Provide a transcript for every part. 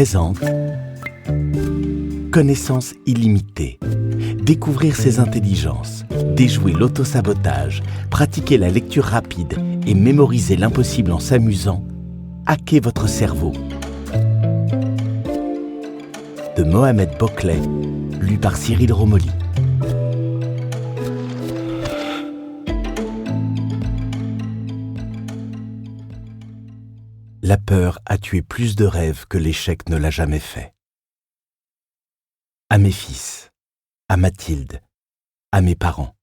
présente Connaissance illimitée. Découvrir ses intelligences, déjouer l'autosabotage, pratiquer la lecture rapide et mémoriser l'impossible en s'amusant. Hacker votre cerveau. De Mohamed Boclet, lu par Cyril Romoli. La peur a tué plus de rêves que l'échec ne l'a jamais fait. À mes fils, à Mathilde, à mes parents.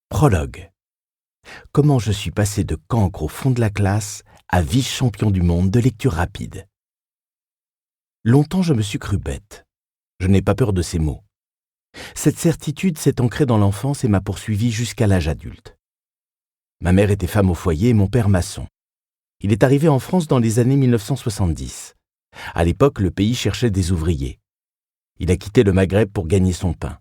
Prologue. Comment je suis passé de cancre au fond de la classe à vice-champion du monde de lecture rapide. Longtemps je me suis cru bête. Je n'ai pas peur de ces mots. Cette certitude s'est ancrée dans l'enfance et m'a poursuivi jusqu'à l'âge adulte. Ma mère était femme au foyer et mon père maçon. Il est arrivé en France dans les années 1970. À l'époque, le pays cherchait des ouvriers. Il a quitté le Maghreb pour gagner son pain.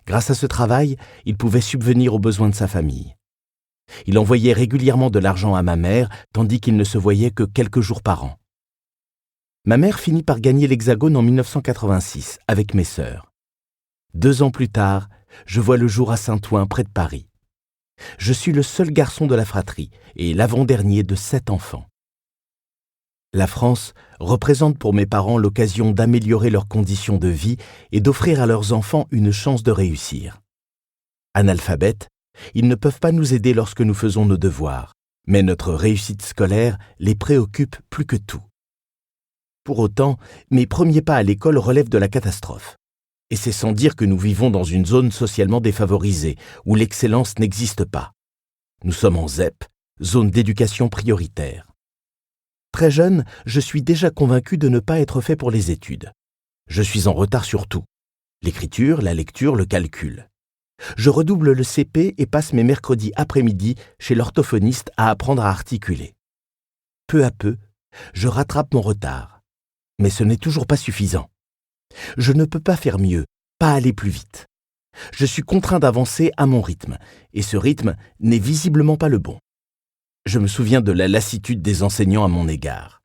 Grâce à ce travail, il pouvait subvenir aux besoins de sa famille. Il envoyait régulièrement de l'argent à ma mère, tandis qu'il ne se voyait que quelques jours par an. Ma mère finit par gagner l'Hexagone en 1986, avec mes sœurs. 2 ans plus tard, je vois le jour à Saint-Ouen, près de Paris. Je suis le seul garçon de la fratrie et l'avant-dernier de 7 enfants. La France représente pour mes parents l'occasion d'améliorer leurs conditions de vie et d'offrir à leurs enfants une chance de réussir. Analphabètes, ils ne peuvent pas nous aider lorsque nous faisons nos devoirs, mais notre réussite scolaire les préoccupe plus que tout. Pour autant, mes premiers pas à l'école relèvent de la catastrophe. Et c'est sans dire que nous vivons dans une zone socialement défavorisée, où l'excellence n'existe pas. Nous sommes en ZEP, zone d'éducation prioritaire. Très jeune, je suis déjà convaincu de ne pas être fait pour les études. Je suis en retard sur tout. L'écriture, la lecture, le calcul. Je redouble le CP et passe mes mercredis après-midi chez l'orthophoniste à apprendre à articuler. Peu à peu, je rattrape mon retard. Mais ce n'est toujours pas suffisant. Je ne peux pas faire mieux, pas aller plus vite. Je suis contraint d'avancer à mon rythme, et ce rythme n'est visiblement pas le bon. Je me souviens de la lassitude des enseignants à mon égard.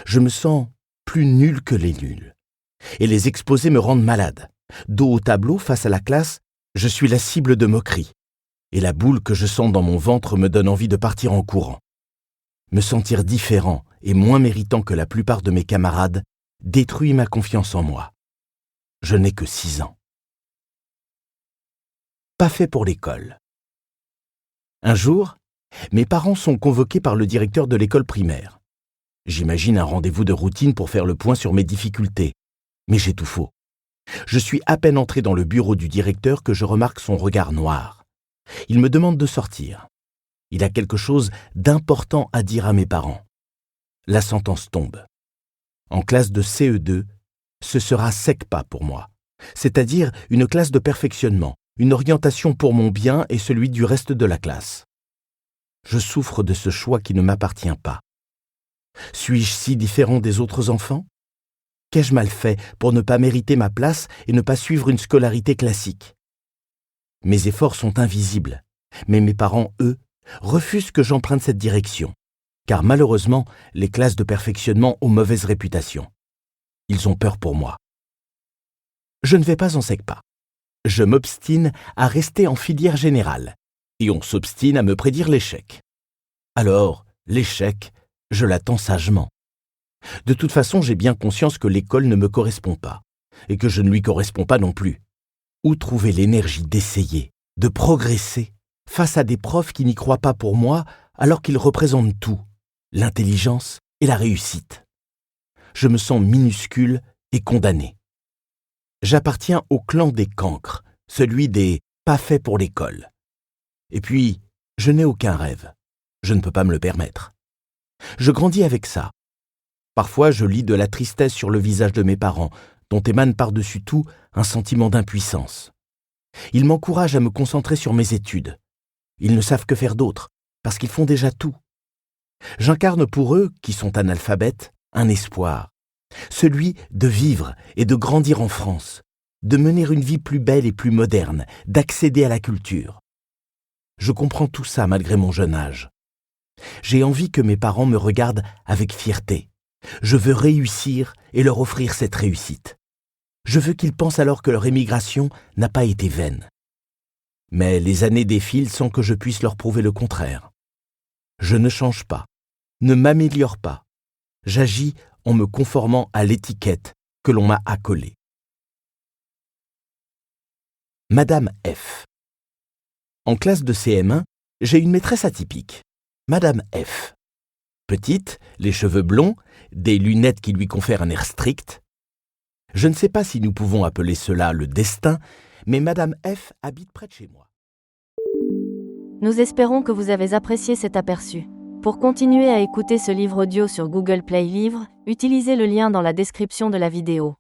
Je me sens plus nul que les nuls. Et les exposés me rendent malade. Dos au tableau, face à la classe, je suis la cible de moqueries. Et la boule que je sens dans mon ventre me donne envie de partir en courant. Me sentir différent et moins méritant que la plupart de mes camarades détruit ma confiance en moi. Je n'ai que 6 ans. Pas fait pour l'école. Un jour, mes parents sont convoqués par le directeur de l'école primaire. J'imagine un rendez-vous de routine pour faire le point sur mes difficultés. Mais j'ai tout faux. Je suis à peine entré dans le bureau du directeur que je remarque son regard noir. Il me demande de sortir. Il a quelque chose d'important à dire à mes parents. La sentence tombe. En classe de CE2, ce sera SECPA pour moi, c'est-à-dire une classe de perfectionnement, une orientation pour mon bien et celui du reste de la classe. Je souffre de ce choix qui ne m'appartient pas. Suis-je si différent des autres enfants? Qu'ai-je mal fait pour ne pas mériter ma place et ne pas suivre une scolarité classique? Mes efforts sont invisibles, mais mes parents, eux, refusent que j'emprunte cette direction. Car malheureusement, les classes de perfectionnement ont mauvaise réputation. Ils ont peur pour moi. Je ne vais pas en SECPA. Je m'obstine à rester en filière générale, et on s'obstine à me prédire l'échec. Alors, l'échec, je l'attends sagement. De toute façon, j'ai bien conscience que l'école ne me correspond pas, et que je ne lui corresponds pas non plus. Où trouver l'énergie d'essayer, de progresser, face à des profs qui n'y croient pas pour moi, alors qu'ils représentent tout? L'intelligence et la réussite. Je me sens minuscule et condamné. J'appartiens au clan des cancres, celui des pas faits pour l'école. Et puis, je n'ai aucun rêve. Je ne peux pas me le permettre. Je grandis avec ça. Parfois, je lis de la tristesse sur le visage de mes parents, dont émane par-dessus tout un sentiment d'impuissance. Ils m'encouragent à me concentrer sur mes études. Ils ne savent que faire d'autre, parce qu'ils font déjà tout. J'incarne pour eux, qui sont analphabètes, un espoir, celui de vivre et de grandir en France, de mener une vie plus belle et plus moderne, d'accéder à la culture. Je comprends tout ça malgré mon jeune âge. J'ai envie que mes parents me regardent avec fierté. Je veux réussir et leur offrir cette réussite. Je veux qu'ils pensent alors que leur émigration n'a pas été vaine. Mais les années défilent sans que je puisse leur prouver le contraire. Je ne change pas, ne m'améliore pas. J'agis en me conformant à l'étiquette que l'on m'a accolée. Madame F. En classe de CM1, j'ai une maîtresse atypique. Madame F. Petite, les cheveux blonds, des lunettes qui lui confèrent un air strict. Je ne sais pas si nous pouvons appeler cela le destin, mais Madame F habite près de chez moi. Nous espérons que vous avez apprécié cet aperçu. Pour continuer à écouter ce livre audio sur Google Play Livres, utilisez le lien dans la description de la vidéo.